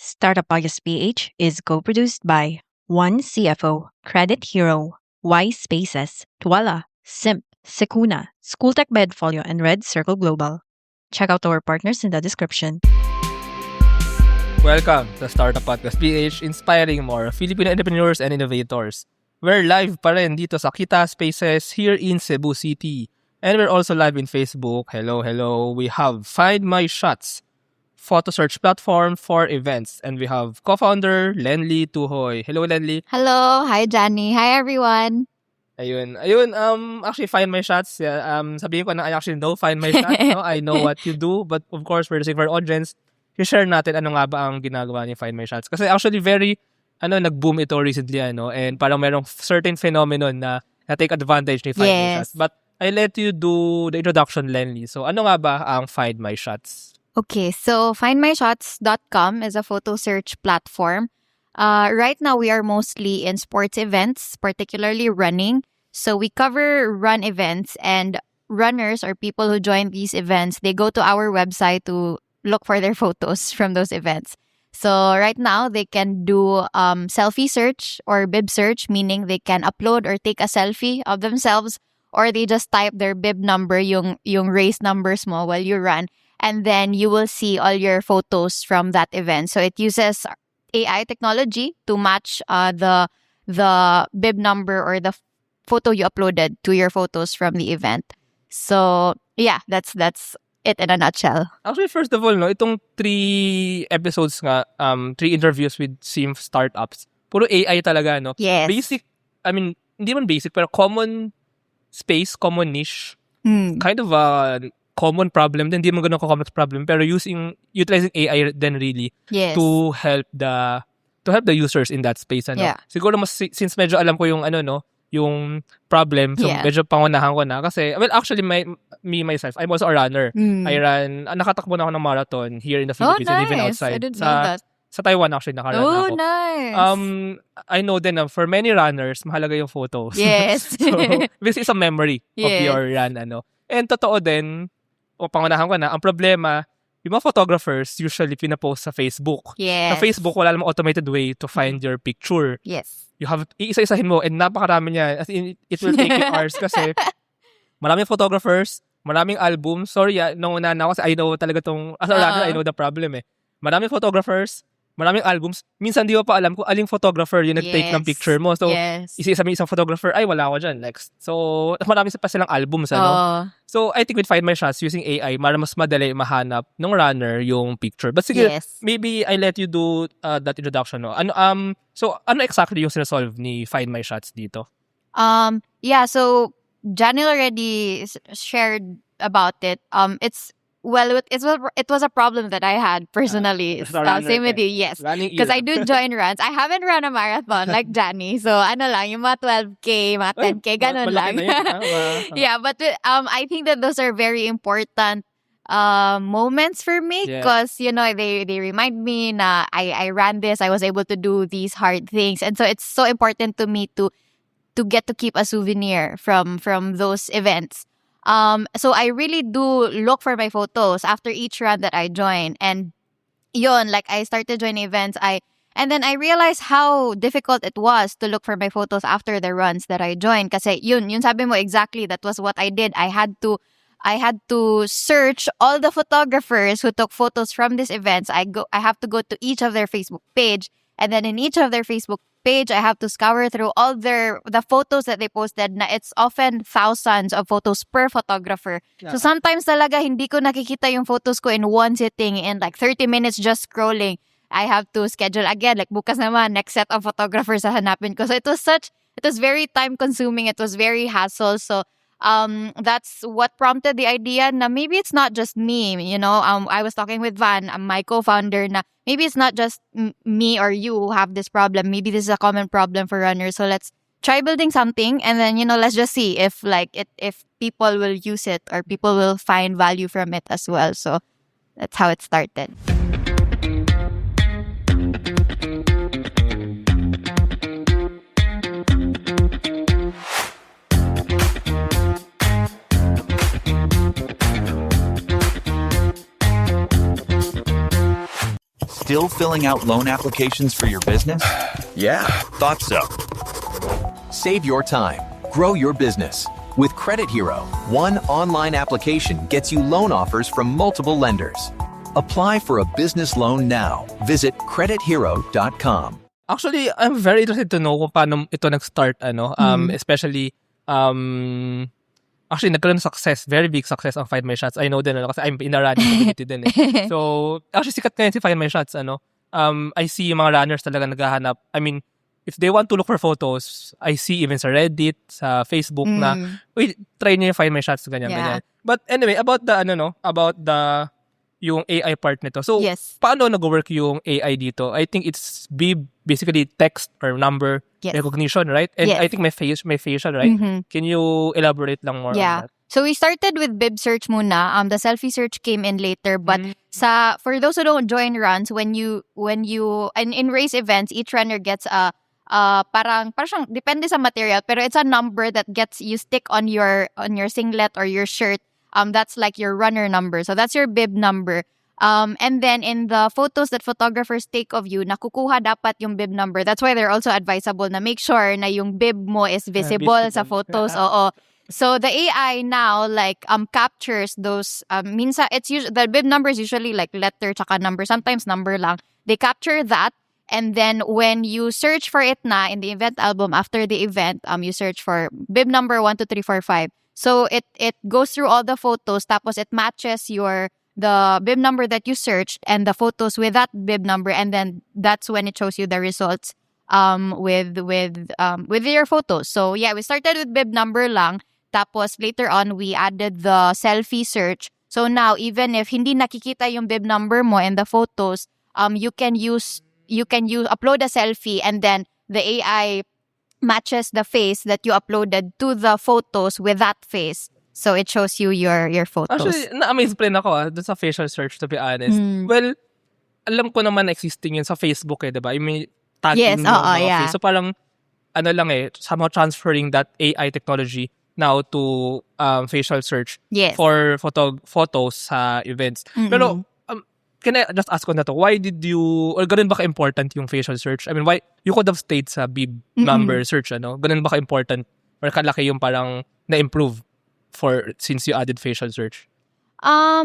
Startup Podcast PH is co-produced by One CFO, Credit Hero, Y Spaces, Tuala, Symph, Secuna, Schooltech Bedfolio, and Red Circle Global. Check out our partners in the description. Welcome to Startup Podcast PH, inspiring more Filipino entrepreneurs and innovators. We're live pa rin dito sa Kita Spaces here in Cebu City. And we're also live in Facebook. Hello. We have FindMyShots, photo search platform for events. And we have co-founder Lenli Tuhoy. Hello, Lenli. Hello. Hi, Johnny. Hi, everyone. Ayun. Actually, FindMyShots. Sabihin ko na I actually know FindMyShots. No? I know what you do. But of course, for the sake of our audience, i-share natin ano nga ba ang ginagawa ni FindMyShots. Kasi actually very, nag-boom ito recently, and parang merong certain phenomenon na take advantage ni FindMyShots. Yes. But I let you do the introduction, Lenli. So, ano nga ba ang FindMyShots? Okay, so FindMyShots.com is a photo search platform. Right now, we are mostly in sports events, particularly running. So we cover run events, and runners or people who join these events, they go to our website to look for their photos from those events. So right now, they can do selfie search or bib search, meaning they can upload or take a selfie of themselves, or they just type their bib number, yung race numbers mo while you run, and then you will see all your photos from that event. So it uses AI technology to match the bib number or the photo you uploaded to your photos from the event. So yeah, that's it in a nutshell. Actually, first of all, itong 3 episodes nga, 3 interviews with Symph startups, puro AI talaga, no? Yes. Basic, hindi man basic, pero common space, common niche, kind of a common problem din, hindi man ganun complex problem, pero utilizing AI then really Yes. to help the users in that space, Yeah. Siguro mas since medyo alam ko yung yung problem, so Yeah. medyo pangunahan ko na kasi actually myself, I'm also a runner. I ran, nakatakbo na ako ng marathon here in the Philippines and even nice. outside. I didn't know that. Sa Taiwan actually nakarun na ako. Nice. I know din na for many runners, mahalaga yung photos. Yes. So, this is a memory of Yes. your run, And totoo din, pangunahan ko na, ang problema, yung mga photographers usually pinapost sa Facebook. Yes. Sa Facebook, wala namang automated way to find your picture. Yes. You have, iisa-isahin mo, and napakarami niya. As in, it will take you hours kasi maraming photographers, maraming albums. Sorry, nung una na ako kasi I know talaga tong, as a runner, I know the problem Maraming photographers, maraming albums. Minsan di mo pa alam kung aling photographer yung nag-take ng picture mo. So, yes. isa-isa may isang photographer, ay wala ako dyan, next. So, marami pa silang albums, So, I think with FindMyShots, using AI, mas madali mahanap ng runner yung picture. But sige, Yes. maybe I let you do that introduction, no? So, ano exactly yung sinasolve ni FindMyShots dito? Yeah, so Janil already shared about it. It was a problem that I had personally. As a runner, Same with you, yes. Because I do join runs. I haven't run a marathon like Johnny. So yung mga 12K, mga 10K, ganun lang. Yeah, but I think that those are very important moments for me because, they remind me na I ran this, I was able to do these hard things. And so it's so important to me to get to keep a souvenir from those events. So I really do look for my photos after each run that I join. And I started joining events. And then I realized how difficult it was to look for my photos after the runs that I joined. Kasi yun sabi mo exactly, that was what I did. I had to search all the photographers who took photos from these events. I have to go to each of their Facebook page. And then in each of their Facebook page, I have to scour through all the photos that they posted na it's often thousands of photos per photographer. Yeah. So sometimes talaga hindi ko nakikita yung photos ko in one sitting, in like 30 minutes just scrolling. I have to schedule again, like bukas naman, next set of photographers na hanapin ko. So it was very time consuming. It was very hassle. So that's what prompted the idea na maybe it's not just me, I was talking with Van, my co-founder, na maybe it's not just me or you who have this problem. Maybe this is a common problem for runners. So let's try building something, and then, let's just see if people will use it or people will find value from it as well. So that's how it started. Still filling out loan applications for your business? Yeah, thought so. Save your time. Grow your business. With Credit Hero, one online application gets you loan offers from multiple lenders. Apply for a business loan now. Visit credithero.com. Actually, I'm very interested to know kung paano ito nag-start, especially, actually, nagkaroon ng success, very big success ang FindMyShots. I know din, kasi I'm in a running community din eh. So, actually, sikat ngayon si FindMyShots, I see yung mga runners talaga naghahanap. I mean, if they want to look for photos, I see even sa Reddit, sa Facebook na, wait, try niyo yung FindMyShots, ganyan. But anyway, about the yung AI part nito. So, paano nag-work yung AI dito? I think it's basically text or number recognition, right? And I think may facial, right? Can you elaborate lang more on that? So we started with bib search muna. The selfie search came in later, but for those who don't join runs, when you and in race events, each runner gets parang siyang, depende sa material, pero it's a number that you stick on your singlet or your shirt. That's like your runner number. So that's your bib number. And then in the photos that photographers take of you, nakukuha dapat yung bib number. That's why they're also advisable na make sure na yung bib mo is visible sa photos. Oo. So the AI now captures those. Minsan it's the bib number is usually like letter tsaka number. Sometimes number lang. They capture that. And then when you search for it na in the event album after the event, you search for bib number 12345. So it goes through all the photos, tapos it matches the bib number that you searched and the photos with that bib number, and then that's when it shows you the results with your photos. So yeah, we started with bib number lang, tapos later on we added the selfie search. So now even if hindi nakikita yung bib number mo in the photos, you can upload a selfie and then the AI matches the face that you uploaded to the photos with that face. So it shows you your photos. Actually, na-amaze pa rin ako dun sa facial search, to be honest. Well, alam ko naman existing yun sa Facebook diba? I mean, tagging face. So parang, somehow transferring that AI technology now to facial search for photos sa events. Pero, can I just ask on that? Why did you, or ganun ba ka-important yung facial search? I mean, why, you could have stayed sa bib number search, Ganun ba ka-important or kalaki yung parang na-improve since you added facial search? I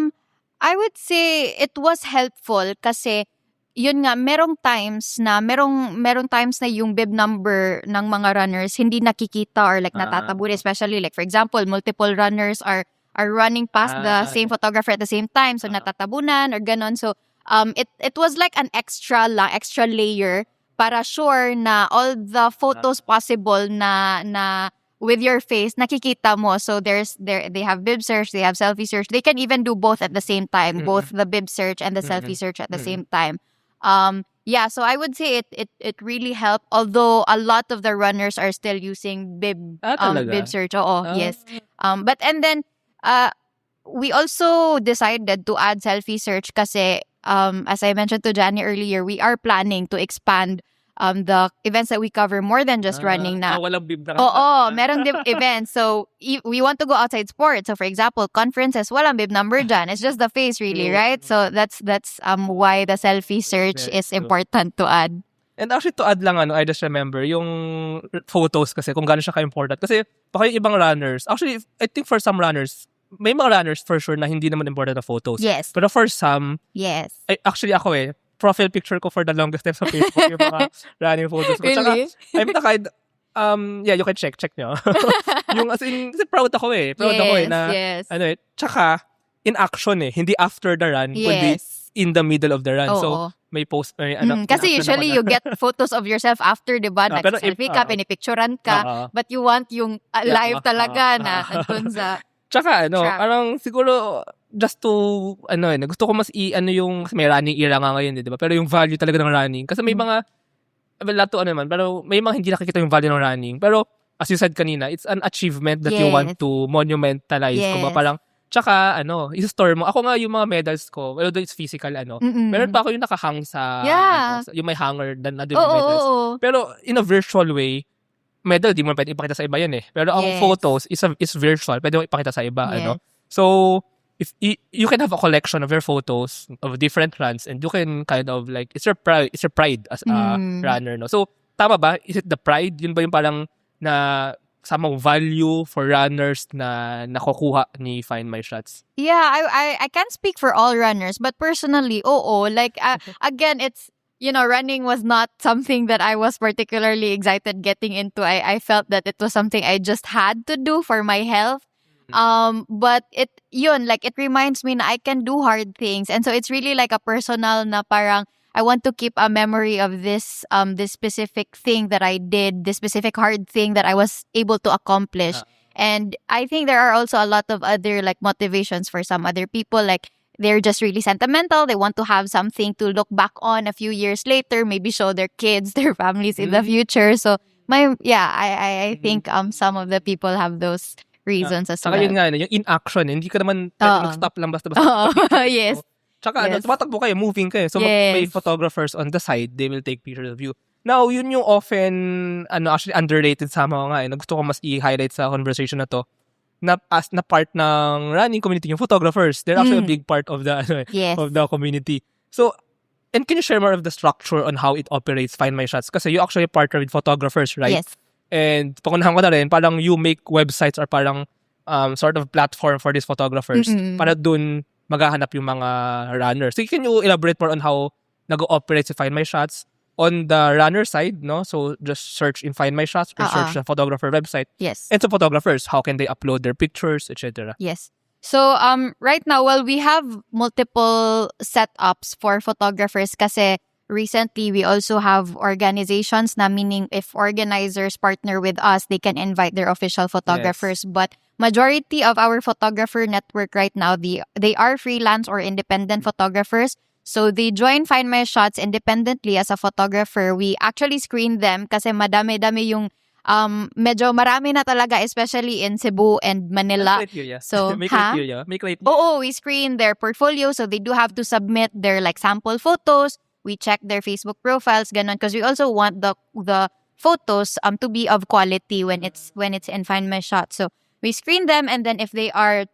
would say it was helpful kasi yun nga, merong times na yung bib number ng mga runners hindi nakikita or natataburi, especially for example, multiple runners are running past the same photographer at the same time, so natatabunan or ganon. So it was like an extra layer para sure na all the photos possible na with your face nakikita mo. So they have bib search, they have selfie search. They can even do both at the same time, both the bib search and the selfie search at the same time. So I would say it really helped, although a lot of the runners are still using bib search. Yes. But and then we also decided to add selfie search kasi as I mentioned to Johnny earlier, we are planning to expand the events that we cover more than just running na. Walang bib na. Merong events. So we want to go outside sports. So for example, conferences, walang bib number dyan. It's just the face really, right? So that's why the selfie search is important to add. And actually to add lang I just remember yung photos kasi kung gaano siya ka-important. Kasi baka yung ibang runners, actually I think for some runners, may mga runners for sure na hindi naman important na photos. Yes. Pero for some, actually ako profile picture ko for the longest time sa Facebook yung mga running photos ko. Really? Tsaka, I'm the kind, you can check nyo. Yung as in, kasi proud ako Proud ako na, tsaka, in action hindi after the run, kundi in the middle of the run. So, may post, kasi usually you get photos of yourself after, diba? Nag-selfie ka, pinipicturan ka, but you want yung live talaga na nandun sa... Tsaka, parang siguro, just to, gusto ko mas yung, kasi may running era nga ngayon, di ba? Pero yung value talaga ng running. Kasi may mga, lato pero may mga hindi nakikita yung value ng running. Pero, as you said kanina, it's an achievement that you want to monumentalize. Kung ba parang, tsaka, i-store mo. Ako nga yung mga medals ko, although it's physical, meron pa ako yung nakahang sa, yung may hanger na doon yung medals. Pero, in a virtual way, medal, di mo pwede ipakita sa iba yan Pero ang photos is virtual. Pwede mo ipakita sa iba, So, if you can have a collection of your photos of different runs, and you can kind of like, it's your pride as a runner, no? So tama ba? Is it the pride? Yun ba yung parang na samang value for runners na nakukuha ni Find My Shots? Yeah, I can't speak for all runners, but personally, like again, it's, running was not something that I was particularly excited getting into. I felt that it was something I just had to do for my health. But it reminds me na I can do hard things, and so it's really like a personal na parang I want to keep a memory of this specific thing that I did, this specific hard thing that I was able to accomplish. And I think there are also a lot of other like motivations for some other people, like they're just really sentimental. They want to have something to look back on a few years later, maybe show their kids, their families in the future. So I think some of the people have those reasons as well. Saka yun nga, yung in action, hindi ka naman mag-stop lang basta-basta. Yes. Tsaka Yes. tumatakbo kayo, moving kayo. So Yes. may photographers on the side, they will take pictures of you. Now, yun yung often actually underrated sa mga nga, na gusto ko mas i-highlight sa conversation na to, na as na part ng running community, yung photographers. They're actually a big part of the Yes. of the community. So, and can you share more of the structure on how it operates, Find My Shots? Kasi you actually partner with photographers, right? Yes. And pangunahan ko na rin, parang you make websites or parang sort of platform for these photographers para dun maghahanap yung mga runners. So can you elaborate more on how nag-ooperate si Find My Shots on the runner side, no? So just search in Find My Shots or search the photographer website. Yes. And so photographers, how can they upload their pictures, etc.? Yes. So right now, well, we have multiple setups for photographers kasi recently we also have organizations na, meaning if organizers partner with us, they can invite their official photographers. But majority of our photographer network right now, they are freelance or independent photographers. So they join Find My Shots independently as a photographer. We actually screen them kasi madami-dami yung medyo marami na talaga, especially in Cebu and Manila. So, May criteria. we screen their portfolio, so they do have to submit their like sample photos. We check their Facebook profiles, ganon, because we also want the photos to be of quality when it's in Find My Shot. So we screen them, and then if they are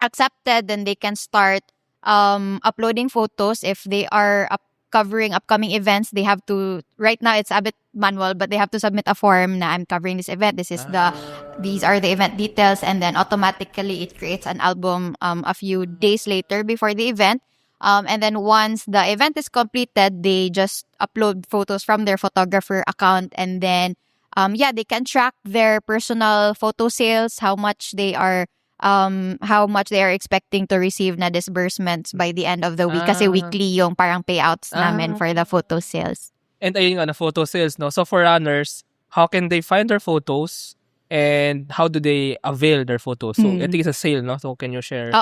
accepted, then they can start uploading photos. If they are covering upcoming events, they have to, right now it's a bit manual, but they have to submit a form na I'm covering this event. These are the event details, and then automatically it creates an album a few days later before the event. And then once the event is completed, they just upload photos from their photographer account, and then they can track their personal photo sales, how much they are expecting to receive na disbursements by the end of the week. Kasi weekly yung parang payouts namin for the photo sales. And ayun nga, na photo sales, no? So for runners, how can they find their photos and how do they avail their photos? So I think it's a sale, no? So can you share?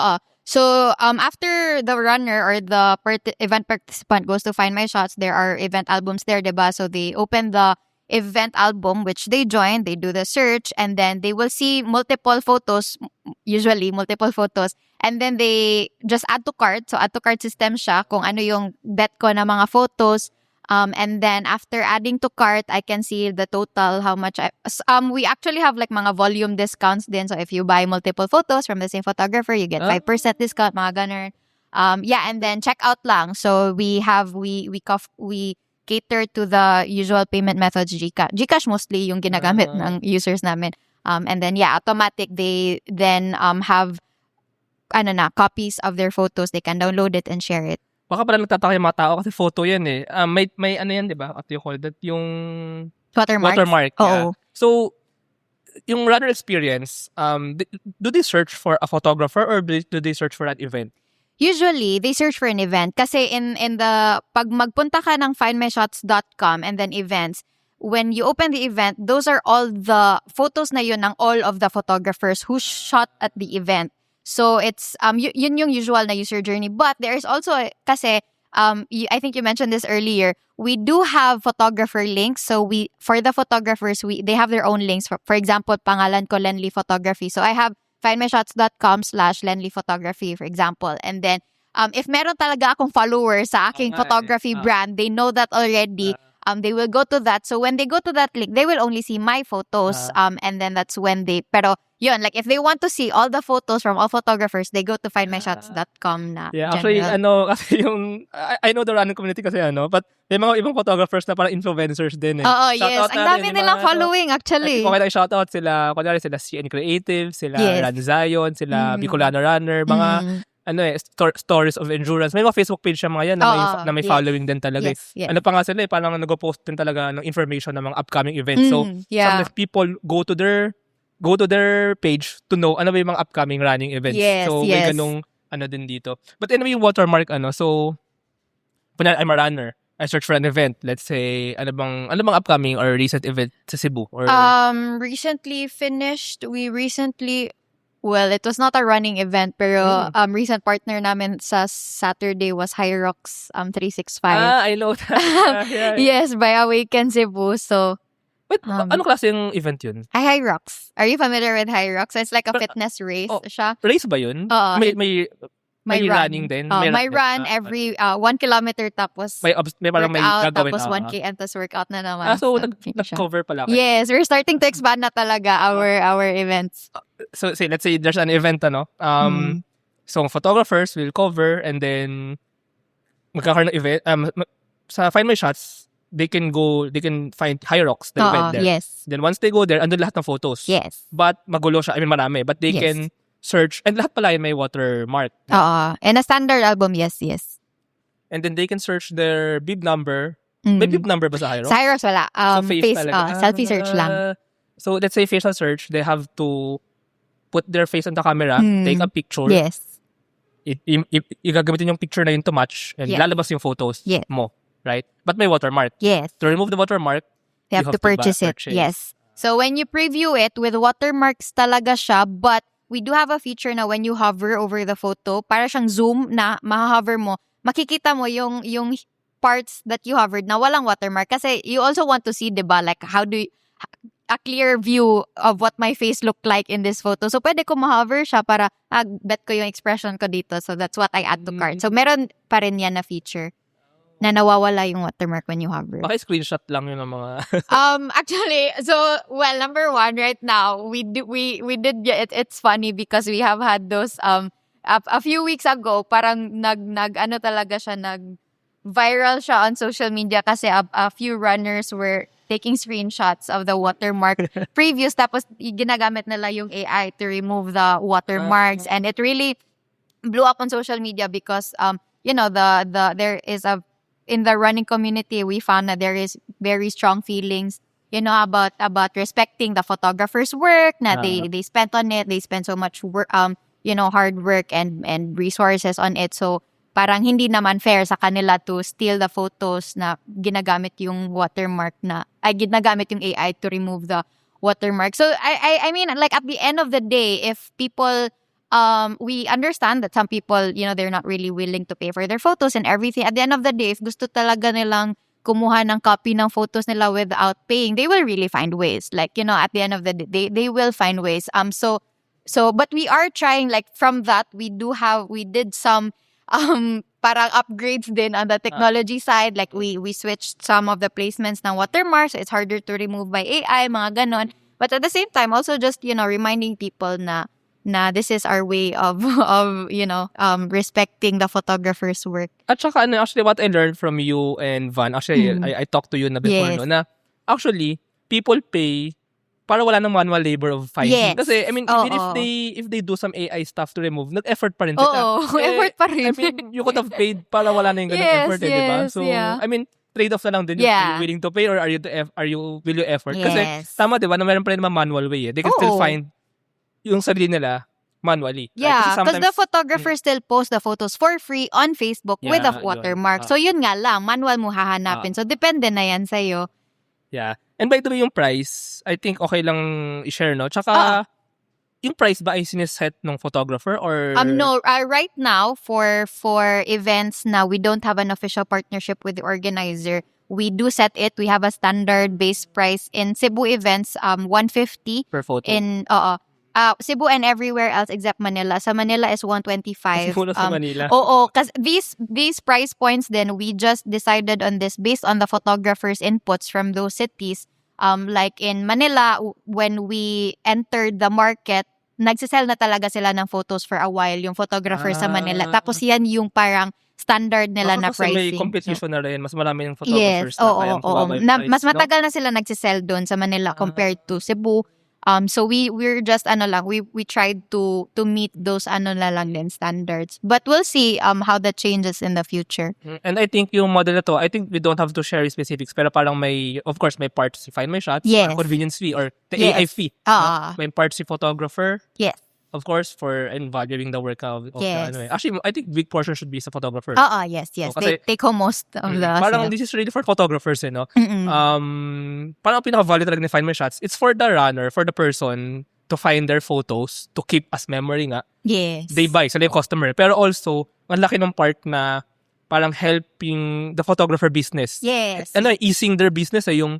So after the runner or the event participant goes to Find My Shots, there are event albums there, diba? So they open the event album, which they join, they do the search, and then they will see multiple photos, usually multiple photos, and then they just add to cart. So add to cart system siya kung ano yung bet ko na mga photos. And then after adding to cart, I can see the total, how much we actually have like mga volume discounts din. So if you buy multiple photos from the same photographer, you get 5% discount, mga ganun. And then checkout lang. So we cater to the usual payment methods, GCash mostly yung ginagamit ng users namin. And then automatic, they then have copies of their photos. They can download it and share it. Baka pala nagtataka yung mga tao kasi photo yan eh. May ano yan, di ba? What do you call that? Yung watermark. Yeah. So, yung runner experience, do they search for a photographer or do they search for an event? Usually, they search for an event. Kasi in the, pag magpunta ka ng FindMyShots.com and then events, when you open the event, those are all the photos na yun ng all of the photographers who shot at the event. So it's yun yung usual na user journey. But there is also kasi I think you mentioned this earlier. We do have photographer links. So for the photographers, they have their own links. For example, pangalan ko Lenli Photography. So I have FindMyShots.com/Lenli Photography, for example. And then if meron talaga akong followers sa aking photography brand, they know that already. They will go to that. So when they go to that link, they will only see my photos. And then that's when pero yun, like if they want to see all the photos from all photographers, they go to findmyshots.com na. Yeah, actually, general. kasi yung, I know the running community kasi, but may mga ibang photographers na parang influencers din eh. Oo, yes. Shoutout Ang natin dami yung nilang mga, following, actually. kung kaya shoutout sila, kunyari sila CN Creative, sila Yes. Ran Zion, sila Bicolano Runner, mga, stories of endurance. May mga Facebook page siya mga yan na may yes. following din talaga. Yes, yes. Ano pa nga sila parang nag-post din talaga ng information ng mga upcoming events. So, yeah. sometimes people go to their page to know ano ba yung mga upcoming running events. Yes, So, may ganung din dito. But anyway, yung watermark so, kunyari, I'm a runner. I search for an event. Let's say, ano bang upcoming or recent event sa Cebu? Or Recently finished. Well, it was not a running event, pero recent partner namin sa Saturday was Hyrox 365. I know that. Yeah. Yes, by Awaken Cebu. So, wait, ano klaseng event yun? Hyrox. Are you familiar with Hyrox? It's like a fitness race siya. Race ba yun? May running din? May run every 1 kilometer tapos may parang may gagawin. Tapos 1 km tapos workout na naman. So nag-cover pala. Yes, we're starting to expand na talaga our events. So let's say there's an event so photographers will cover and then magkakaroon ng event sa FindMyShots they can find Hyrox the event there. Yes. Then once they go there andun lahat ng photos. Yes. But magulo siya, marami, but they can search and lahat pala yun may watermark. And a standard album, yes. And then they can search their bib number. May bib number ba sa Hyrox? Sa Hyrox wala. So face talaga. Selfie search lang. So let's say facial search, they have to put their face on the camera, take a picture. Yes. Igagamitin yung picture na yun to match and lalabas yung photos mo, right? But may watermark. Yes. To remove the watermark, you have to purchase it. Yes. So when you preview it, with watermarks talaga siya, but we do have a feature na when you hover over the photo, para siyang zoom na maha-hover mo, makikita mo yung parts that you hovered na walang watermark. Kasi you also want to see, diba, like a clear view of what my face looked like in this photo. So pwede ko ma-hover siya para bet ko yung expression ko dito. So that's what I add to cart. So meron pa rin yan na feature na nawawala yung watermark when you hover. Baka screenshot lang yun ng mga... Actually, so, well, number one, right now, we did, it's funny because we have had those, a few weeks ago, parang talaga siya, viral siya on social media kasi a few runners were taking screenshots of the watermark previews, tapos ginagamit nila yung AI to remove the watermarks, and it really blew up on social media because, there is in the running community, we found that there is very strong feelings, about respecting the photographer's work, na they spent on it, they spent so much work, hard work and resources on it. So, parang hindi naman fair sa kanila to steal the photos na ginagamit yung watermark ginagamit yung AI to remove the watermark. So, I mean, like at the end of the day, if people we understand that some people, they're not really willing to pay for their photos and everything. At the end of the day, if gusto talaga nilang kumuha ng copy ng photos nila without paying, they will really find ways. Like, at the end of the day, they will find ways. So, but we are trying, like, from that, we did some, parang upgrades din on the technology side. Like, we switched some of the placements ng watermarks. So it's harder to remove by AI, mga ganon. But at the same time, also just, reminding people na this is our way of respecting the photographer's work. At saka actually what I learned from you and Van, actually I talked to you na before, na actually people pay para wala nang manual labor of finding. Yes. Kasi I mean, even if they do some AI stuff to remove, nag-effort pa rin sila. Effort pa rin. I mean, you could have paid para wala na yung ganung effort, diba? So, I mean, trade-off na lang din yung are you willing to pay or will you effort? Kasi tama, diba, na meron pa rin naman manual way. They can still find yung sarili nila manually. Yeah, because the photographer still post the photos for free on Facebook with a watermark. So yun nga lang, manual mo hahanapin. So depende na yan sa'yo. Yeah. And by the way, yung price, I think okay lang i-share, no? Tsaka, yung price ba ay sineset ng photographer or... No, right now, for events na we don't have an official partnership with the organizer, we do set it. We have a standard base price in Cebu events, 150 per photo. In Cebu and everywhere else except Manila. Sa Manila is 125. Siguro sa Manila. Oo, because these price points then we just decided on this based on the photographers' inputs from those cities. Like in Manila, when we entered the market, nagsisell na talaga sila ng photos for a while, yung photographer sa Manila. Tapos yan yung parang standard nila na Kasi may pricing. competition na rin. Mas marami yung Yes, photographers na kaya oo. price, Mas no? matagal na sila nagsisell doon sa Manila compared to Cebu. So we're just we tried to meet those na lang din standards. But we'll see how that changes in the future. And I think yung model na to, I think we don't have to share specifics, pero parang of course, may part si FindMyShots, Yes. convenience fee, or the Yes. AI fee. No? May part si photographer. Yes. Of course, for valuing the work of Yes. Actually, I think big portion should be sa photographer. Yes. So, They take home most of the parang sale. this is really for photographers, no? Mm-mm. Parang pinaka-value talaga ni FindMyShots, it's for the runner, for the person to find their photos, to keep as memory nga. Yes. They buy, sila yung customer. Pero also, ang laki ng part na parang helping the photographer business. Yes. Easing their business, yung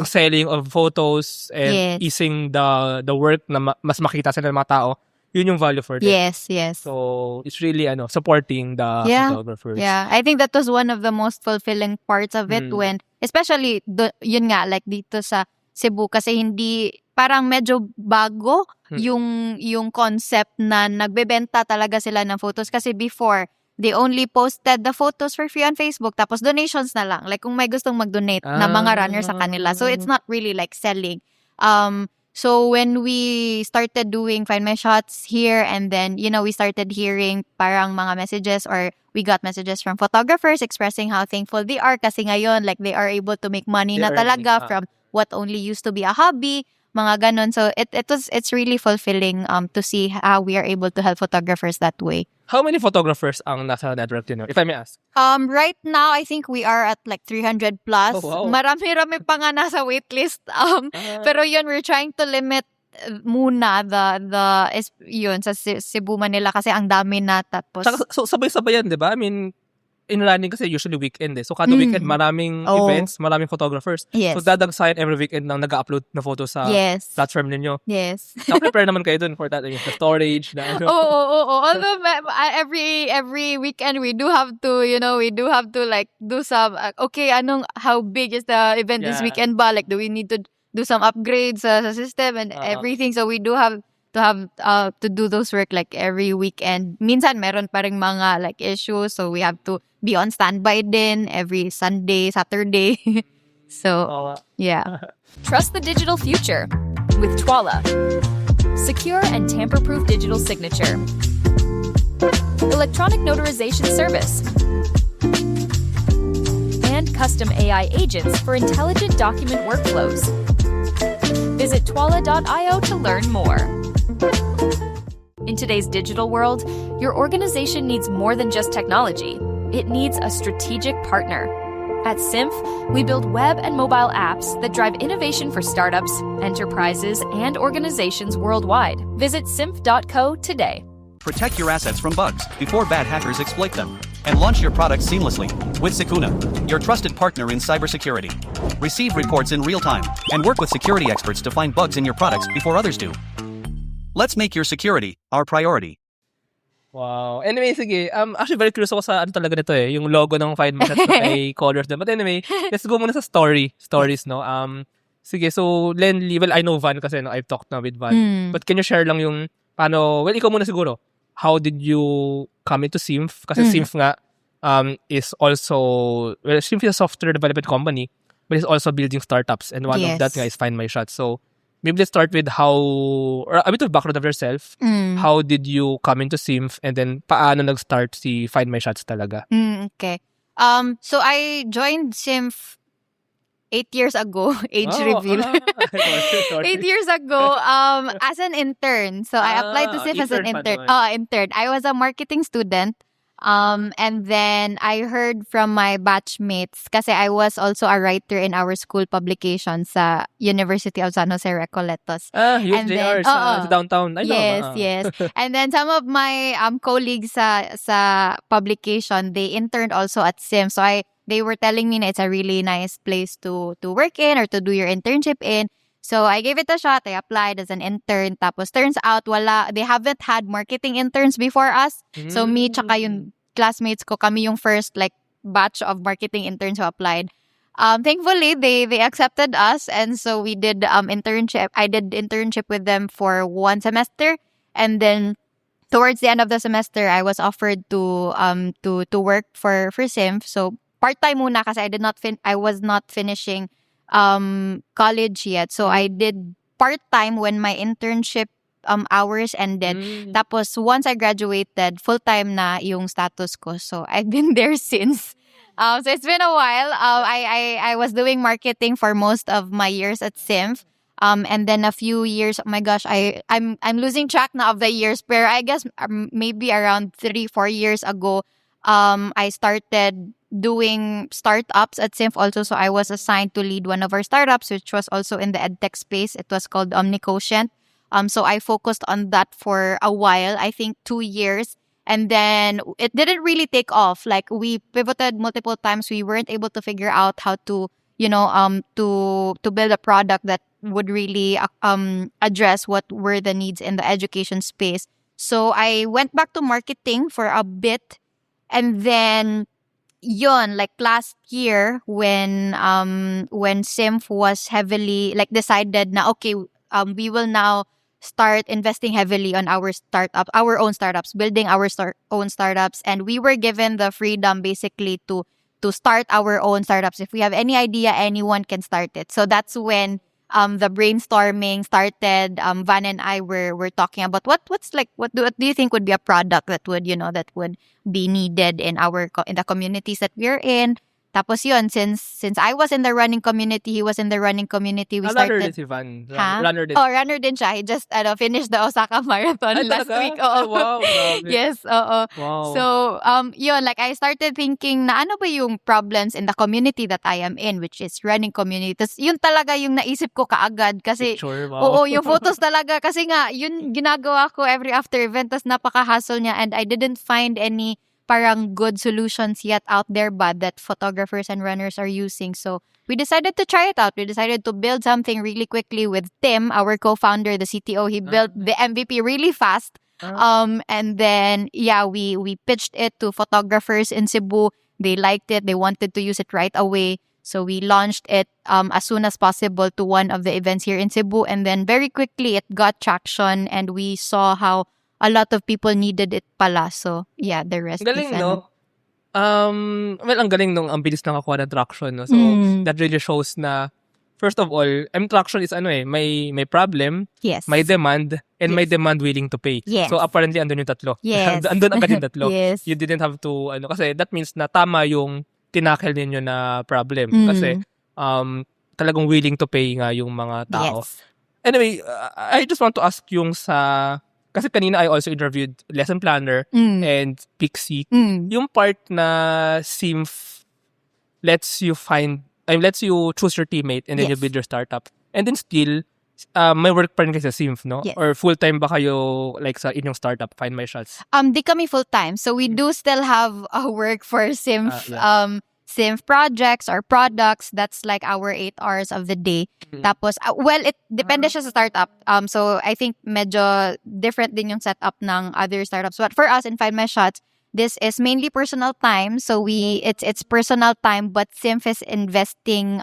selling of photos and Yes. easing the work na mas makita sila ng mga tao. Yun yung value for them. Yes. So, it's really supporting the photographers. Yeah, I think that was one of the most fulfilling parts of it when, especially, yun nga, like dito sa Cebu, kasi hindi, parang medyo bago yung concept na nagbebenta talaga sila ng photos. Kasi before, they only posted the photos for free on Facebook, tapos donations na lang. Like kung may gustong mag-donate na mga runner sa kanila. So, it's not really like selling. So when we started doing FindMyShots here, and then, we started hearing parang mga messages, or we got messages from photographers expressing how thankful they are kasi ngayon, like, they are able to make money na talaga from what only used to be a hobby, mga ganon. So it's really fulfilling to see how we are able to help photographers that way. How many photographers ang nasa network din, if I may ask? Right now, I think we are at like 300 plus. Oh, wow. Marami-rami pa nga nasa waitlist. Pero yun, we're trying to limit muna yun sa Cebu, Manila kasi ang dami na, tapos. So sabay-sabay yan, di ba? I mean, in running kasi usually weekend So kada weekend maraming events, maraming photographers. Yes. So dadagsayan every weekend nang nag-upload na photos sa platform ninyo. Yes. Na-prepare naman kayo dun for that, the storage na Oo. Although every weekend we do have to, like do some how big is the event this weekend ba? Like, do we need to do some upgrades sa system and everything? So we do have to do those work like every weekend. Minsan meron pa ring mga like issues, so we have to be on standby din every Sunday, Saturday. So, yeah. Trust the digital future with Twala. Secure and tamper-proof digital signature. Electronic notarization service. And custom AI agents for intelligent document workflows. Visit twala.io to learn more. In today's digital world, your organization needs more than just technology. It needs a strategic partner. At Symph, we build web and mobile apps that drive innovation for startups, enterprises, and organizations worldwide. Visit symph.co today. Protect your assets from bugs before bad hackers exploit them. And launch your products seamlessly with Sukuna, your trusted partner in cybersecurity. Receive reports in real time and work with security experts to find bugs in your products before others do. Let's make your security our priority. Wow. Anyway, sige. Actually, very curious ako sa talaga nito yung logo ng FindMyShots na may colors din. But anyway, let's go muna sa stories, no? Sige, so Lenli, well, I know Van kasi I've talked na with Van. But can you share lang yung paano, ikaw muna siguro. How did you come into Symph? Kasi Symph nga is also, Symph is a software development company, but it's also building startups. And one of that nga is FindMyShots. So, maybe let's start with or a bit of background of yourself. How did you come into Symph, and then paano nag-start si FindMyShots talaga? Okay. So I joined Symph 8 years ago. Age reveal. 8 years ago, as an intern. So I applied to Symph as an intern. Intern. I was a marketing student. And then I heard from my batchmates kasi I was also a writer in our school publication sa University of San Jose Recoletos. USJR sa downtown. I know. Yes. And then some of my colleagues sa publication, they interned also at Symph. So they were telling me na it's a really nice place to work in or to do your internship in. So I gave it a shot. I applied as an intern. Tapos turns out they haven't had marketing interns before us. So me tsaka yung classmates ko, kami yung first like batch of marketing interns who applied. Thankfully, they accepted us, and so we did internship. I did internship with them for 1 semester, And then towards the end of the semester, I was offered to work for Symph. So part-time muna kasi I was not finishing college yet. So I did part-time when my internship hours ended. Tapos once I graduated, full-time na yung status ko. So I've been there since. So it's been a while. I was doing marketing for most of my years at Symph. And then a few years, oh my gosh, I'm losing track now of the years. But I guess maybe around 3-4 years ago, I started doing startups at Symph also. So I was assigned to lead one of our startups, which was also in the edtech space. It was called Omniquotient. So I focused on that for a while, I think 2 years. And then it didn't really take off. Like we pivoted multiple times. We weren't able to figure out how to, to build a product that would really address what were the needs in the education space. So I went back to marketing for a bit. And then like last year when Symph was heavily decided na okay, we will now start investing heavily on our own startups, building our own startups, and we were given the freedom basically to start our own startups. If we have any idea, anyone can start it. So that's when the brainstorming started. Van and I were talking about what do you think would be a product that would be needed in the communities that we're in. Tapos yun, since I was in the running community, he was in the running community, we started. Runner din si Van. Ha? Runner din. Oh, runner din siya. He just finished the Osaka Marathon last talaga? week. Oo. Ay, wow, grabe. Yes, oo. Wow. So, yun, I started thinking na ano ba yung problems in the community that I am in, which is running community. Tapos yun talaga yung naisip ko kaagad kasi, Picture, wow. oo, yung photos talaga. Kasi nga, yun ginagawa ko every after event. Tapos napaka-hassle niya and I didn't find any parang good solutions yet out there but that photographers and runners are using. So we decided to try it out. We decided to build something really quickly with Tim, our co-founder, the CTO. He built the MVP really fast. And then we pitched it to photographers in Cebu. They liked it. They wanted to use it right away. So we launched it as soon as possible to one of the events here in Cebu. And then very quickly it got traction and we saw how a lot of people needed it pala. So, yeah, the rest galing, is no? Well, ang galing nung ang bilis nakakuha ng traction, no? So, that really shows na, first of all, traction is may problem, yes, may demand, and may Yes. demand willing to pay. Yes. So, apparently, andun yung tatlo. Yes. Andun agad yung tatlo. Yes. You didn't have to, kasi that means na tama yung tinakel ninyo na problem. Mm. Kasi, talagang willing to pay nga yung mga tao. Yes. Anyway, I just want to ask yung kasi kanina I also interviewed Lesson Planner and Pixie. Yung part na Symph lets you choose your teammate and then Yes. you build your startup. And then still, may work pa rin kayo sa Symph, no? Yes. Or full-time ba kayo sa inyong startup, FindMyShots? Di kami full-time. So we do still have work for Symph. Yeah. Symph projects or products. That's like our 8 hours of the day. Tapos, well, it depende siya sa startup. So I think medyo different din yung setup ng other startups. But for us in FindMyShots, this is mainly personal time. So it's personal time, but Symph is investing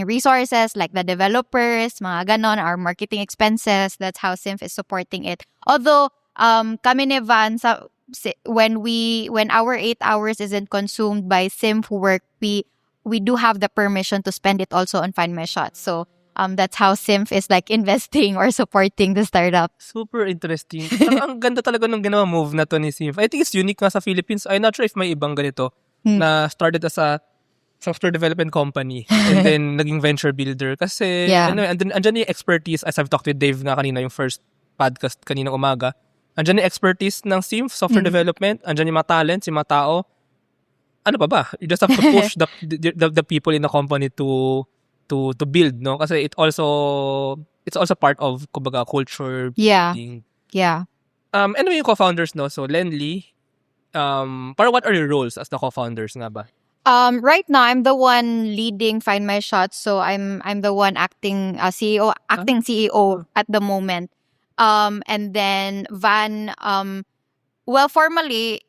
resources like the developers, mga ganon, our marketing expenses. That's how Symph is supporting it. Although kami ni Van when our 8 hours isn't consumed by Symph work, we do have the permission to spend it also on FindMyShots. So that's how Symph is investing or supporting the startup. Super interesting. Saka ang ganda talaga nung ginawa move na to ni Symph. I think it's unique nga sa Philippines. I'm not sure if may ibang ganito na started as a software development company and then naging venture builder. Kasi andyan yung expertise, as I've talked with Dave nga kanina, yung first podcast kanina umaga. Andyan yung expertise ng Symph, software development. Andyan yung mga talents, yung mga tao. Ano pa ba? You just have to push the people in the company to build, no? Kasi it's also part of kumbaga culture building. Yeah. Anyway, yung co-founders, no? So Lenli, para what are your roles as the co-founders nga ba? Right now I'm the one leading FindMyShots. So I'm the one acting CEO at the moment. And then Van, well, formally,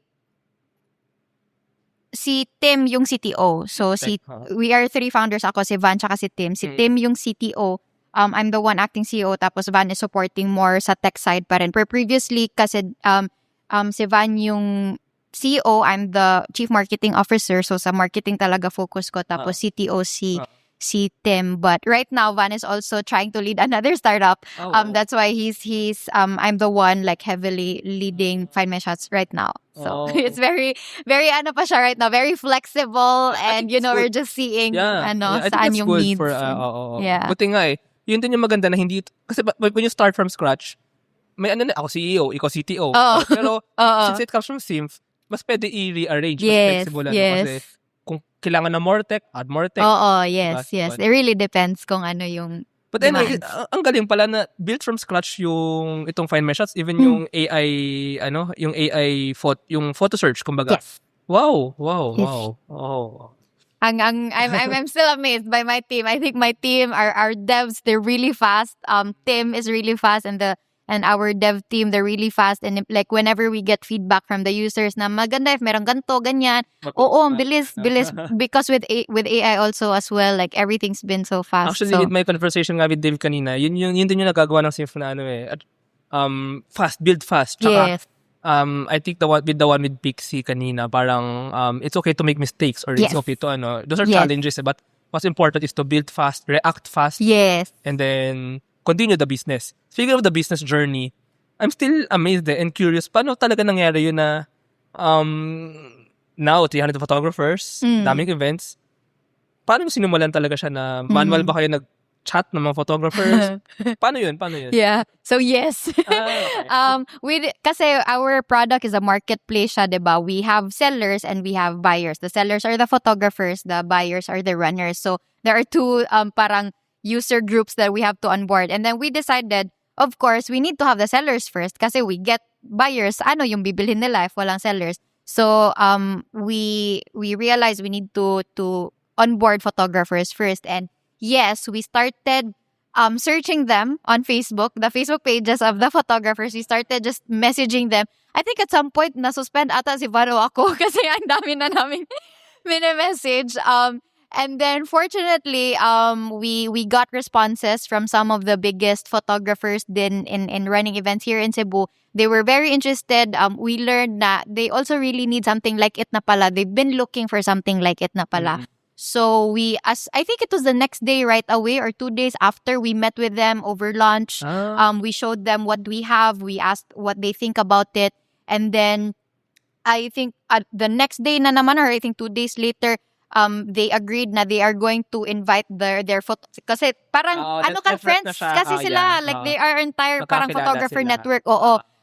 si Tim yung CTO. So we are 3 founders, ako, si Van, tsaka si Tim. Si Tim yung CTO. I'm the one acting CEO, tapos Van is supporting more sa tech side pa rin. Pero previously, kasi si Van yung CEO, I'm the Chief Marketing Officer. So sa marketing talaga focus ko. Tapos CTO si Tim. But right now, Van is also trying to lead another startup. That's why I'm the one like heavily leading FindMyShots right now. So it's very, very pa siya right now. Very flexible, and we're just seeing I think saan it's yung good needs. for Yeah. buti nga yun din yung maganda na hindi kasi when you start from scratch, may ako CEO, ikaw CTO. Pero since it comes from Symph, mas pwede i-rearrange, mas flexible kasi kung kailangan na more tech, add more tech. Yes. It really depends kung ano yung But anyway, ang galing pala na built from scratch itong FindMyShots, even yung AI yung AI yung photo search kumbaga. Yes. Wow. I'm still amazed by my team. I think my team, our devs, they're really fast. Tim is really fast, and our dev team, they're really fast. And like whenever we get feedback from the users na maganda if merong ganto, ganyan. Ang bilis. Because with AI also as well, like everything's been so fast. Actually, with my conversation nga with Dave kanina, yun din yung nagagawa ng Symph na fast, build fast. Tsaka, yes. I think the one with Pixie kanina, parang it's okay to make mistakes or it's okay to those are challenges, but what's important is to build fast, react fast, and then continue the business. Speaking of the business journey, I'm still amazed and curious, paano talaga nangyari yun na now 300 photographers, daming events, paano sinimulan talaga siya na manual ba kayo nag-chat ng mga photographers? Paano yun? Yeah. So yes. Kasi our product is a marketplace siya, diba? We have sellers and we have buyers. The sellers are the photographers, the buyers are the runners. So there are two parang user groups that we have to onboard. And then we decided, of course, we need to have the sellers first kasi we get buyers. Ano yung bibilhin nila if walang sellers? So we realized we need to onboard photographers first. And yes, we started searching them on Facebook, the Facebook pages of the photographers. We started just messaging them. I think at some point, na-suspend ata si Varo ako kasi ang dami na namin mini-message. And then fortunately, we got responses from some of the biggest photographers in running events here in Cebu. They were very interested. We learned that they also really need something like it na pala. They've been looking for something like it na pala. So I think it was the next day right away or 2 days after, we met with them over lunch. We showed them what we have. We asked what they think about it. And then I think the next day na naman, or I think 2 days later, they agreed na they are going to invite their photo. Kasi parang friends kasi sila. Like they are entire parang photographer sila. network.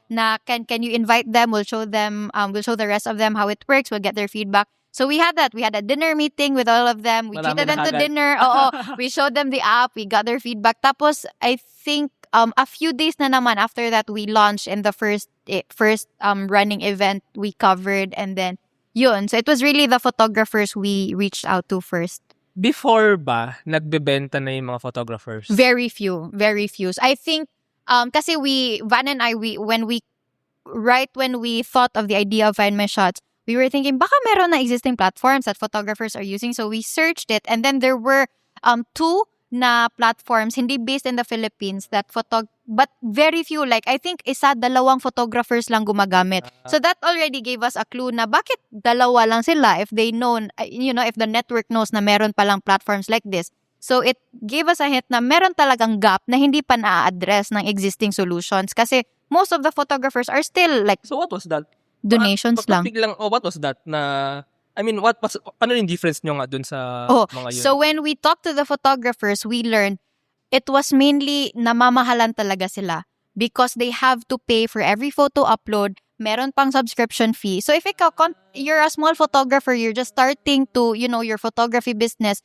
Na can you invite them? We'll show them, we'll show the rest of them how it works. We'll get their feedback. So we had that. We had a dinner meeting with all of them. We treated them to dinner. We showed them the app. We got their feedback. Tapos, I think a few days na naman after that, we launched in the first running event we covered. And then, yun. So it was really the photographers we reached out to first. Before ba, nagbebenta na yung mga photographers? Very few. So I think, kasi Van and I, when we thought of the idea of FindMyShots, we were thinking, baka meron na existing platforms that photographers are using. So we searched it, and then there were 2 na platforms, hindi based in the Philippines, but very few. Like, I think dalawang photographers lang gumagamit. So that already gave us a clue na bakit dalawa lang sila if they know, if the network knows na meron palang platforms like this. So it gave us a hint na meron talagang gap na hindi pa na-address ng existing solutions kasi most of the photographers are still like... So what was that? Donations lang. What was that na... I mean, ano yung difference nyo nga dun sa mga yun? So when we talked to the photographers, we learned it was mainly namamahalan talaga sila because they have to pay for every photo upload. Meron pang subscription fee. So if you're a small photographer, you're just starting to, your photography business,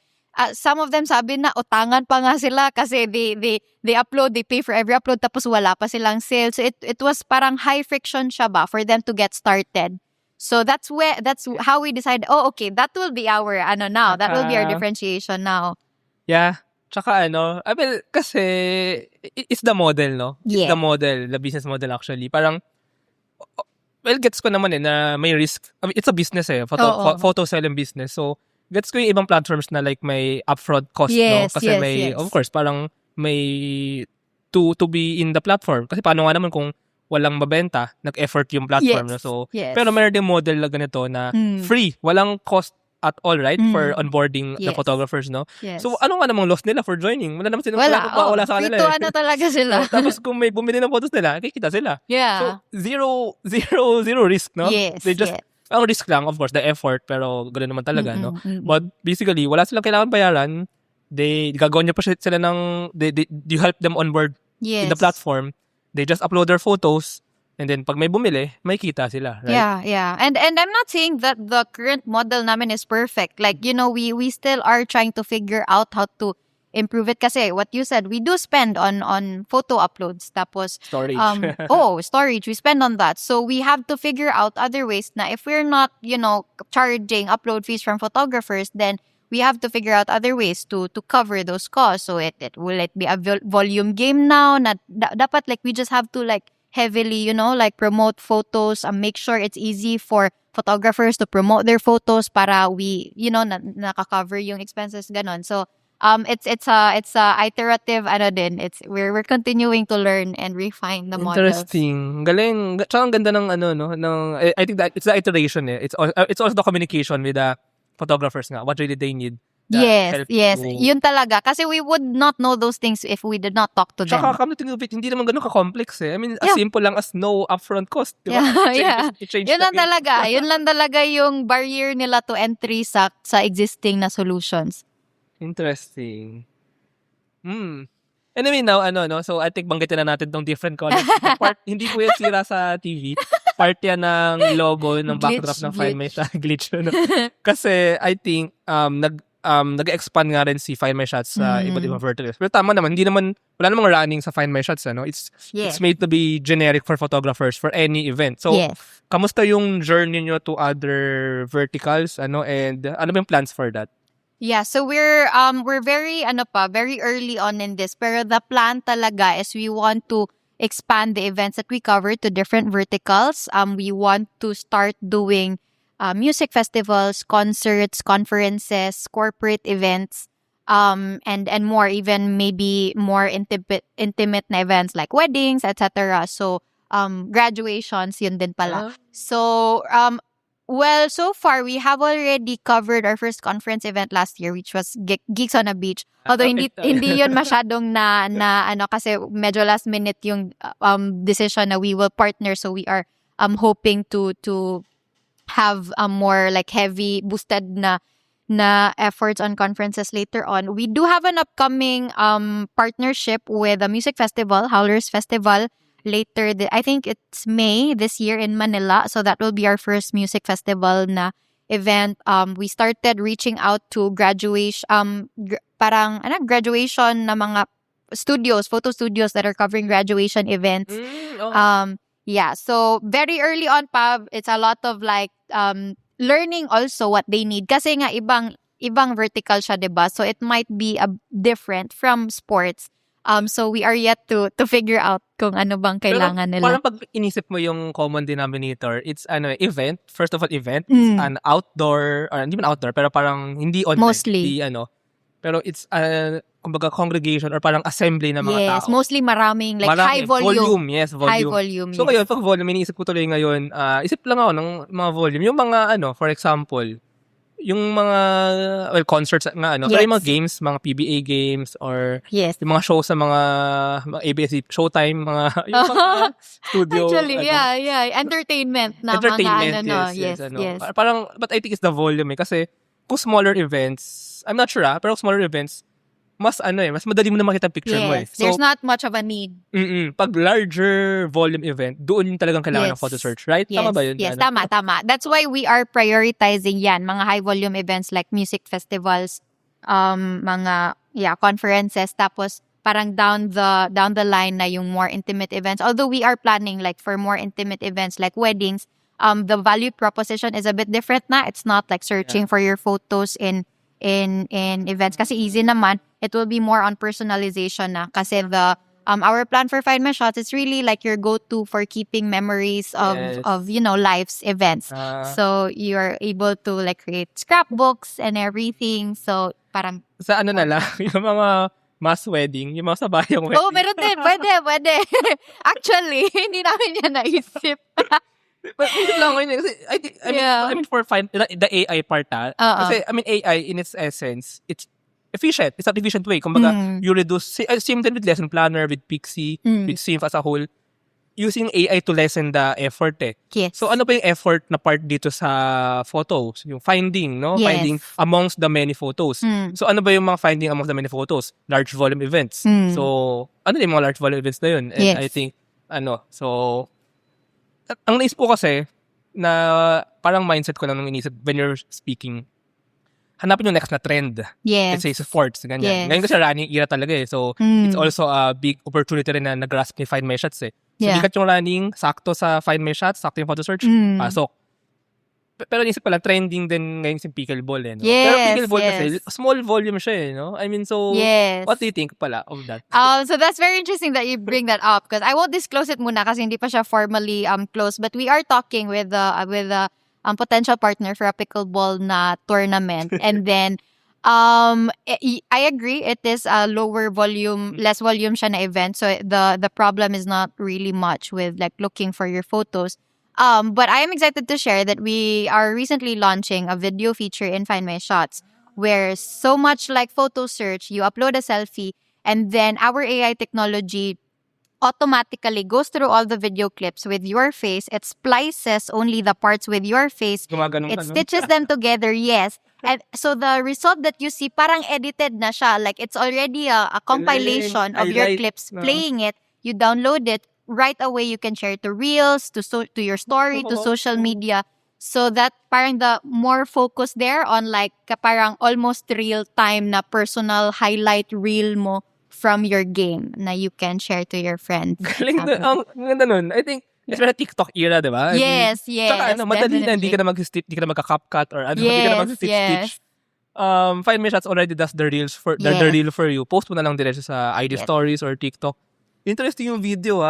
some of them sabi na utangan pa nga sila kasi they upload, they pay for every upload tapos wala pa silang sales. So it was parang high friction siya ba for them to get started. So that's how we decided, okay, that will be our now. That will be our differentiation now. Yeah. Tsaka I mean, kasi it's the model, no? Yeah. It's the model, the business model actually. Parang gets ko naman na may risk. I mean, it's a business photo selling business. So gets ko yung ibang platforms na like may upfront cost, no? Kasi of course, parang may to be in the platform. Kasi paano nga naman kung walang mabenta, nag-effort yung platform. Yes. No? So, Yes. pero meron din model na ganito na free, walang cost at all, right? For onboarding the Yes. photographers, no? Yes. So, ano nga namang loss nila for joining? Wala naman silang Wala sa free kanila. to ano talaga sila. So, tapos kung may bumili ng photos nila, kikita sila. Yeah. So, zero risk, no? Yes. They just, yes. ang risk lang, of course, the effort, pero ganoon naman talaga, no? But basically, wala silang kailangan bayaran. Gagawin niyo pa sila ng, you help them onboard Yes. in the platform. They just upload their photos, and then pag may bumili, may kita sila, right? Yeah. And I'm not saying that the current model namin is perfect. Like, we still are trying to figure out how to improve it. Kasi what you said, we do spend on photo uploads. Tapos, Storage. storage. We spend on that. So we have to figure out other ways na if we're not, charging upload fees from photographers, then we have to figure out other ways to cover those costs. So will it be a volume game now? Na dapat like we just have to like heavily, like promote photos and make sure it's easy for photographers to promote their photos para we, naka-cover yung expenses ganon. So it's a iterative we're continuing to learn and refine the models. Interesting. Galing. Tsaka ang ganda ng I think that it's the iteration It's also the communication with the photographers nga. What really they need. Yes. Yun talaga. Kasi we would not know those things if we did not talk to them. Tsaka come to think of it, hindi naman ganun ka-complex I mean, as simple lang as no upfront cost. Diba? Yeah. Yun lang talaga. Yun lang talaga yung barrier nila to entry sa existing na solutions. Interesting. Anyway, now, so I think banggitin na natin tong different colors. Hindi po yan sira sa TV. Part yan ng logo, ng backdrop ng FindMyShots. Glitch. Kasi, I think, nag-expand nga rin si FindMyShots sa iba't ibang verticals. Pero tama naman, wala namang running sa FindMyShots. It's made to be generic for photographers for any event. So, kamusta yung journey nyo to other verticals? And ano ba yung plans for that? Yeah, so we're very very early on in this. Pero the plan talaga is we want to expand the events that we cover to different verticals. We want to start doing music festivals, concerts, conferences, corporate events, and more, even maybe more intimate na events like weddings, etc. So graduations, yun din pala. So well, so far, we have already covered our first conference event last year, which was Geeks on a Beach. Although hindi yun masyadong na kasi medyo last minute yung decision na we will partner. So we are hoping to have more like heavy boosted na efforts on conferences later on. We do have an upcoming partnership with a music festival, Howlers Festival. Later, I think it's May this year in Manila. So that will be our first music festival na event. We started reaching out to graduation na mga studios, photo studios that are covering graduation events. Yeah, so very early on pa, it's a lot of like learning also what they need. Kasi nga ibang vertical siya, diba? So it might be different from sports. So we are yet to figure out kung ano bang kailangan nila. Parang pag inisip mo yung common denominator, it's event. First of all, event. It's an outdoor, or hindi man outdoor, pero parang hindi online. Mostly. Pero it's kumbaga congregation or parang assembly ng mga tao. Yes, mostly maraming high volume. Yes, volume. High volume. So ngayon, pag volume, iniisip ko tuloy ngayon, isip lang ako ng mga volume. Yung mga for example, yung mga concerts nga pero yung mga games, mga PBA games or yung mga shows sa mga ABS Showtime, yung mga studio. Actually, entertainment na mga yes. Parang but I think it's the volume kasi kung smaller events, I'm not sure pero smaller events mas madali mo na makita picture mo So, there's not much of a need. Pag larger volume event, doon yung talagang kailangan ng photo search, right? Yes. Tama ba yun? Yes, tama. That's why we are prioritizing mga high volume events like music festivals, mga conferences, tapos parang down the line na yung more intimate events. Although we are planning like for more intimate events like weddings, the value proposition is a bit different na. It's not like searching for your photos in events kasi easy naman. It will be more on personalization na kasi our plan for FindMyShots is really like your go-to for keeping memories of life's events. So you're able to like create scrapbooks and everything. So parang sa na lang yung mga mass wedding, yung mga sa bayang wedding. Oh, meron din. Pwede. Actually, hindi namin yan naisip. But isip lang ko yun. Kasi, I mean, for the AI part, kasi, I mean, AI, in its essence, it's efficient. It's an efficient way. Kumbaga, you reduce, same thing with lesson planner, with Pixie, with Symph as a whole, using AI to lessen the effort Yes. So, ano pa yung effort na part dito sa photos? Yung finding, no? Yes. Finding amongst the many photos. So, ano ba yung mga finding amongst the many photos? Large volume events. So, ano yung mga large volume events na yun? And I think, so, ang naisip ko kasi, na parang mindset ko lang nung inisip when you're speaking, hanapin yung next na trend. Yes. Let's say, sports, ganyan. Yes. Ngayon kasi running era talaga So, it's also a big opportunity rin na nag-grasp ni FindMyShots So, bigat yung running, sakto sa FindMyShots, sakto yung photo search, pasok. Pero naisip pala, trending din ngayon yung pickleball no? Pero pickleball kasi, small volume siya no? I mean, so, what do you think pala of that? So that's very interesting that you bring that up because I won't disclose it muna kasi hindi pa siya formally closed. But we are talking with a potential partner for a pickleball na tournament. And then, I agree, it is a lower volume, less volume siya na event. So the problem is not really much with like looking for your photos. But I am excited to share that we are recently launching a video feature in FindMyShots where so much like photo search, you upload a selfie and then our AI technology automatically goes through all the video clips with your face. It splices only the parts with your face. It stitches them together, yes. And so the result that you see, parang edited na siya. Like it's already a compilation of your clips. Playing it, you download it. Right away, you can share it to Reels, to your story, to social media. So that parang the more focus there on like parang almost real time na personal highlight reel mo from your game na you can share to your friends. Galing ang ganda nun. I think it's very TikTok era, di ba? Yes. Saka madali na, hindi ka na magka-CapCut or hindi ka na mag-stitch. FindMyShots already does the reels the reel for you. Post mo na lang diretso sa IG stories or TikTok. Interesting yung video,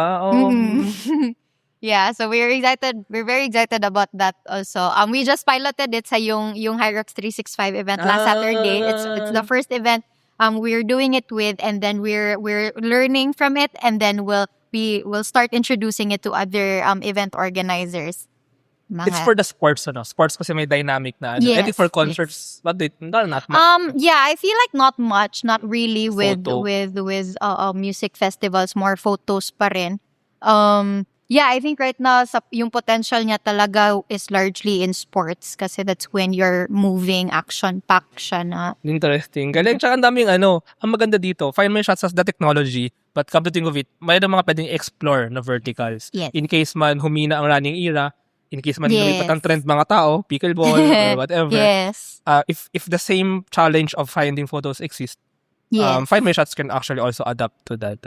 Yeah, so we're excited. We're very excited about that also. We just piloted it sa yung Hyrox 365 event last Saturday. It's the first event we're doing it with, and then we're learning from it, and then we'll start introducing it to other event organizers. It's for the sports, Sports kasi may dynamic na. Yes, I think for concerts, but not much. Yeah, I feel like not much, not really with music festivals, more photos pa rin. Yeah, I think right now yung potential niya talaga is largely in sports kasi that's when you're moving, action-packed siya na. Interesting. Galing. Tsaka ang daming ang maganda dito, FindMyShots has the technology, but come to think of it, mayroon mga pwedeng explore na verticals. Yes. In case man humina ang running era, in case man lumipat ang trend mga tao, pickleball or whatever. Yes. If the same challenge of finding photos exists, FindMyShots can actually also adapt to that.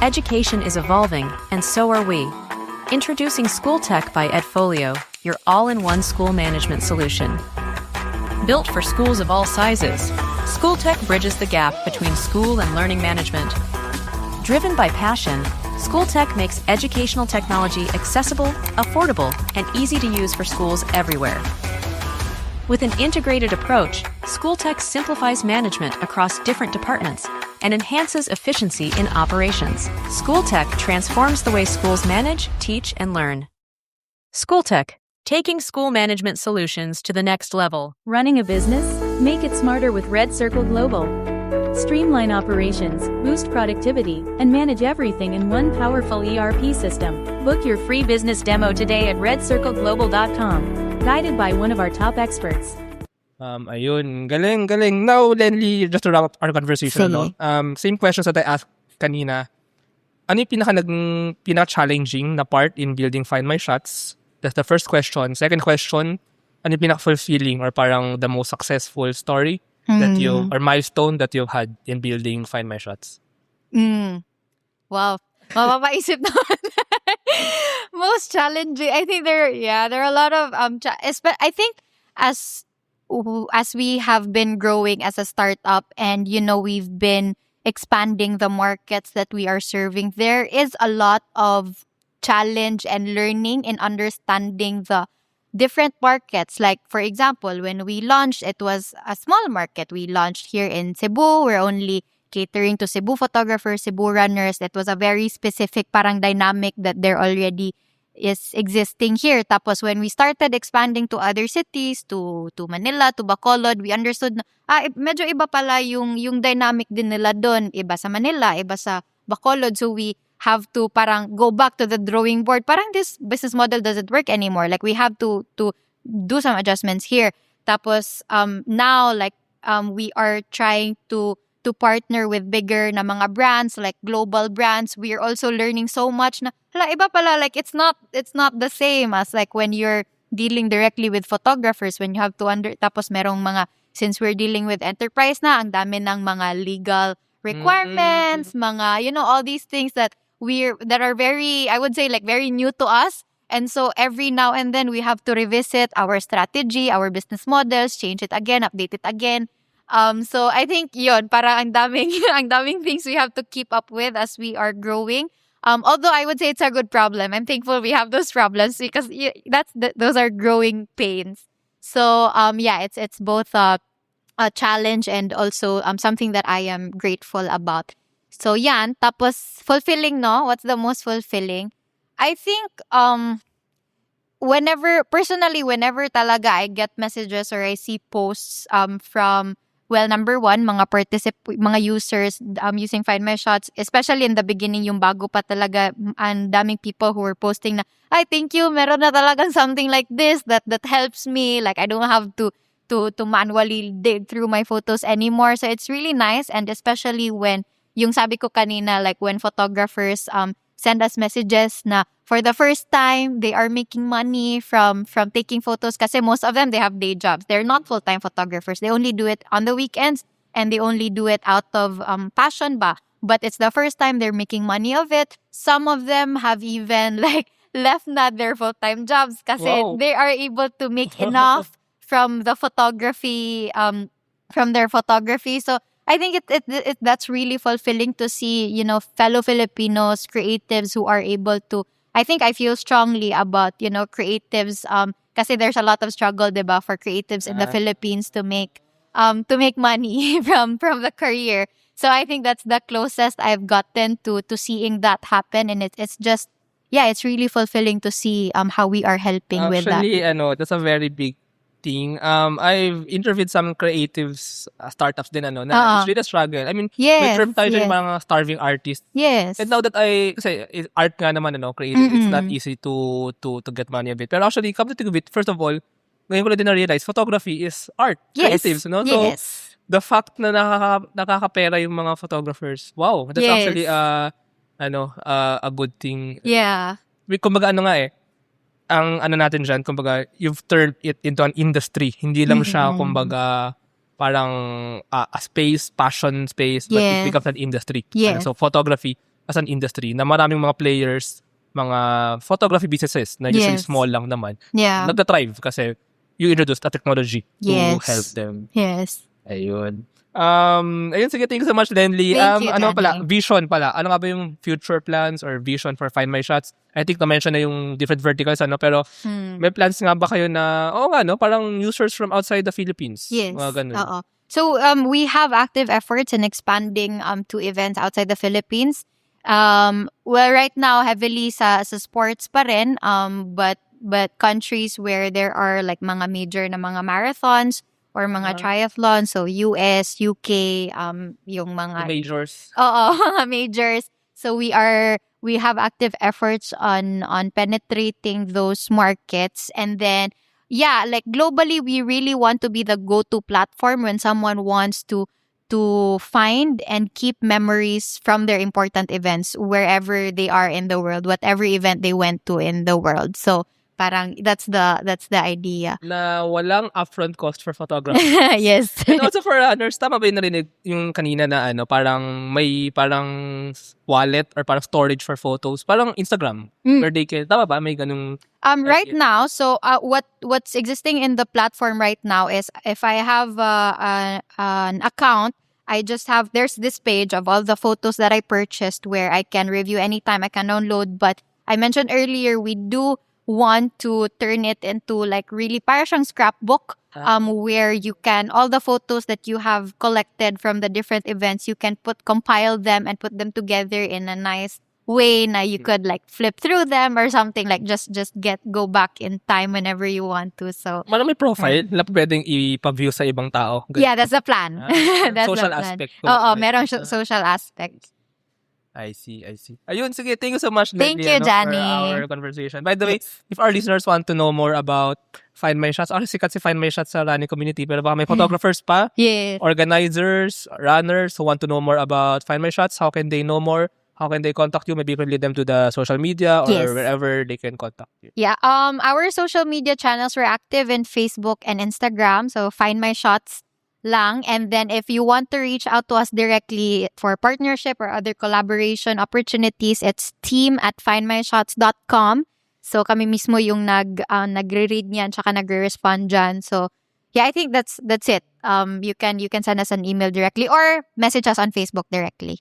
Education is evolving, and so are we. Introducing School Tech by Edfolio, your all-in-one school management solution. Built for schools of all sizes, School Tech bridges the gap between school and learning management. Driven by passion, School Tech makes educational technology accessible, affordable, and easy to use for schools everywhere. With an integrated approach, School Tech simplifies management across different departments and enhances efficiency in operations. School Tech transforms the way schools manage, teach, and learn. School Tech, taking school management solutions to the next level. Running a business? Make it smarter with Red Circle Global. Streamline operations, boost productivity, and manage everything in one powerful ERP system. Book your free business demo today at redcircleglobal.com. Guided by one of our top experts. Ayun. Galing. Now, Lenli, just to wrap up our conversation, same questions that I asked kanina. Ano yung pinaka-challenging na part in building FindMyShots? That's the first question. Second question, ano yung pinaka-fulfilling or parang the most successful story that you, or milestone that you've had in building FindMyShots? Wow. Mapapaisip naman. Most challenging. I think there are a lot of I think as we have been growing as a startup and we've been expanding the markets that we are serving, there is a lot of challenge and learning in understanding the different markets. Like, for example, when we launched, it was a small market. We launched here in Cebu. We're only catering to Cebu photographers, Cebu runners. It was a very specific parang dynamic that there already is existing here. Tapos when we started expanding to other cities, to Manila, to Bacolod, we understood na medyo iba pala yung dynamic din nila doon. Iba sa Manila, iba sa Bacolod. So we have to parang go back to the drawing board. Parang this business model doesn't work anymore. Like we have to do some adjustments here. Tapos now like we are trying to partner with bigger na mga brands, like global brands. We are also learning so much na iba pala, like it's not the same as like when you're dealing directly with photographers, when you have to tapos merong mga, since we're dealing with enterprise na, ang dami ng mga legal requirements, mga, you know, all these things that are very, I would say, like very new to us. And so every now and then we have to revisit our strategy, our business models, change it again, update it again. So I think yun, parang ang daming things we have to keep up with as we are growing. Although I would say it's a good problem. I'm thankful we have those problems because those are growing pains. So yeah, it's both a challenge and also something that I am grateful about. So yan, tapos fulfilling, no? What's the most fulfilling? I think whenever talaga I get messages or I see posts from, well, number one, mga users using FindMyShots, especially in the beginning, yung bago pa talaga, ang daming people who were posting na, ay, thank you, meron na talagang something like this that helps me. Like, I don't have to manually dig through my photos anymore. So it's really nice, and especially when, yung sabi ko kanina, like when photographers send us messages na for the first time, they are making money from taking photos kasi most of them, they have day jobs. They're not full-time photographers. They only do it on the weekends and they only do it out of passion ba. But it's the first time they're making money of it. Some of them have even like left na their full-time jobs kasi they are able to make enough from the photography, from their photography. So I think it that's really fulfilling to see, you know, fellow Filipinos, creatives who are able to, I think I feel strongly about, you know, creatives kasi there's a lot of struggle, diba, for creatives in the Philippines to make money from the career. So I think that's the closest I've gotten to seeing that happen, and it's just, yeah, it's really fulfilling to see how we are helping with that. Actually, that's a very big thing. I've interviewed some creatives, startups din, na it's really a struggle. I mean, may term tayo dyan, mga starving artists. Yes. And now that kasi art nga naman, creative, it's not easy to get money of it. Pero actually, come to think of it, first of all, ngayon ko na din na-realize, photography is art. Yes. Creatives, no? Yes. So, the fact na nakakapera yung mga photographers, wow, that's actually a good thing. Yeah. Kumbaga ang natin dyan, kumbaga, you've turned it into an industry. Hindi lang siya, kumbaga, parang a space, passion space, but it becomes an industry. Yes. So, photography as an industry, na maraming mga players, mga photography businesses, na usually small lang naman, nagta-thrive kasi you introduced a technology to help them. Yes. Ayun. Ayun, sige, thank you so much, Lenli. Thank you, Danny. Vision pala. Ano nga ba yung future plans or vision for FindMyShots? I think na-mention na yung different verticals, pero may plans nga ba kayo na, parang users from outside the Philippines? Yes. Mga ganun. Oo. So, we have active efforts in expanding to events outside the Philippines. Well, right now, heavily sa sports pa rin, but countries where there are like mga major na mga marathons, or mga triathlon, so US, UK, yung mga majors. Oo, mga majors. So we have active efforts on penetrating those markets, and then like globally we really want to be the go-to platform when someone wants to find and keep memories from their important events wherever they are in the world, whatever event they went to in the world. So parang that's the idea. Na walang upfront cost for photography. Yes. And also for runners, tama ba yung narinig yung kanina na parang may parang wallet or parang storage for photos, parang Instagram, where they can, tama ba? May ganung right now, so what's existing in the platform right now is if I have an account, I just have, there's this page of all the photos that I purchased where I can review anytime, I can download. But I mentioned earlier, we do want to turn it into like really para siyang scrapbook, where you can, all the photos that you have collected from the different events, you can compile them and put them together in a nice way na you could like flip through them or something, like just go back in time whenever you want to. So May profile na pwedeng ipa-view sa ibang tao. yeah, that's the plan. That's social the plan. aspect. Merong social aspect. I see. Ayun, sige. Thank you so much, Thank Lenli, you, for Johnny. our conversation. By the way, if our listeners want to know more about Find My Shots, sikat si Find My Shots sa running community, pero baka may photographers pa, Yes. organizers, runners who want to know more about Find My Shots. How can they know more? How can they contact you? Maybe you can lead them to the social media or Yes. wherever they can contact you. Yeah. Our social media channels, we're active in Facebook and Instagram. So Find My Shots lang. And then if you want to reach out to us directly for partnership or other collaboration opportunities, it's team@findmyshots.com. So kami mismo yung nagre-read niyan tsaka nagre-respond dyan. So yeah, I think that's it. You can send us an email directly or message us on Facebook directly.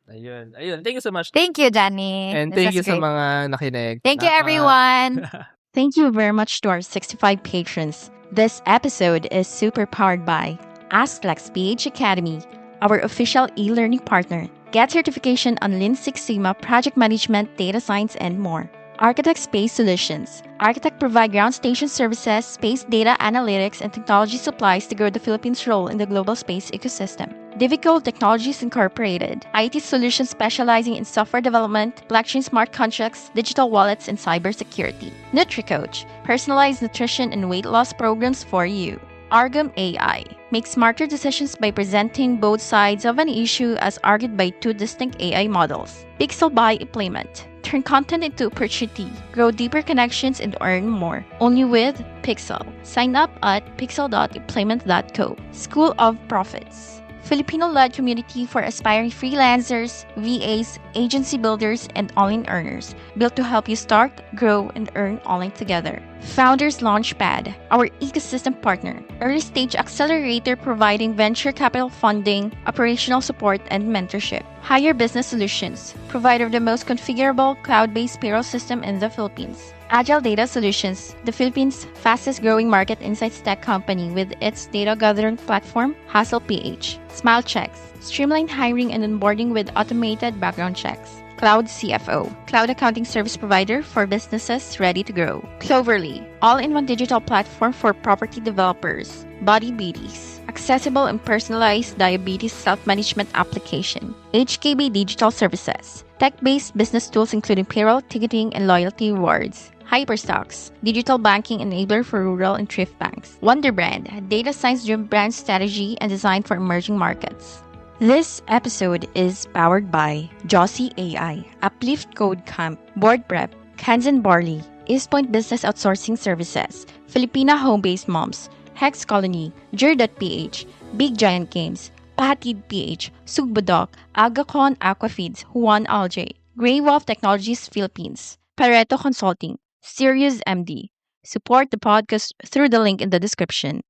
Ayun. Thank you so much. Thank you, Johnny. And This thank you was sa great. mga nakinig. Thank you, everyone. Thank you very much to our 65 patrons. This episode is super powered by AskLex PH Academy, our official e-learning partner. Get certification on Lean Six Sigma, project management, data science, and more. Architect Space Solutions. Architect provide ground station services, space data analytics, and technology supplies to grow the Philippines' role in the global space ecosystem. Divico Technologies Incorporated. IT solutions specializing in software development, blockchain smart contracts, digital wallets, and cybersecurity. NutriCoach. Personalized nutrition and weight loss programs for you. Argum AI. Make smarter decisions by presenting both sides of an issue as argued by two distinct AI models. Pixel by Implement. Turn content into opportunity, grow deeper connections, and earn more. Only with Pixel. Sign up at pixel.implement.co. School of Profits. Filipino-led community for aspiring freelancers, VAs, agency builders, and online earners, built to help you start, grow, and earn online together. Founders Launchpad, our ecosystem partner, early-stage accelerator providing venture capital funding, operational support, and mentorship. Hire Business Solutions, provider of the most configurable cloud-based payroll system in the Philippines. Agile Data Solutions, the Philippines' fastest-growing market insights tech company with its data gathering platform, HustlePH. Smile Checks, streamline hiring and onboarding with automated background checks. Cloud CFO, cloud accounting service provider for businesses ready to grow. Cloverly, all-in-one digital platform for property developers. Body Beauties, accessible and personalized diabetes self-management application. HKB Digital Services, tech-based business tools including payroll, ticketing, and loyalty rewards. Hyperstocks, digital banking enabler for rural and thrift banks. Wonderbrand, data science-driven brand strategy and design for emerging markets. This episode is powered by Josie AI, Uplift Code Camp, Board Prep, Kansan Barley, East Point Business Outsourcing Services, Filipina Home-Based Moms, Hex Colony, Jur.ph, Big Giant Games, Pahatid PH, Sugbudok, Agacon Aquafeeds, Juan Alj, Grey Wolf Technologies Philippines, Pareto Consulting, Sirius MD. Support the podcast through the link in the description.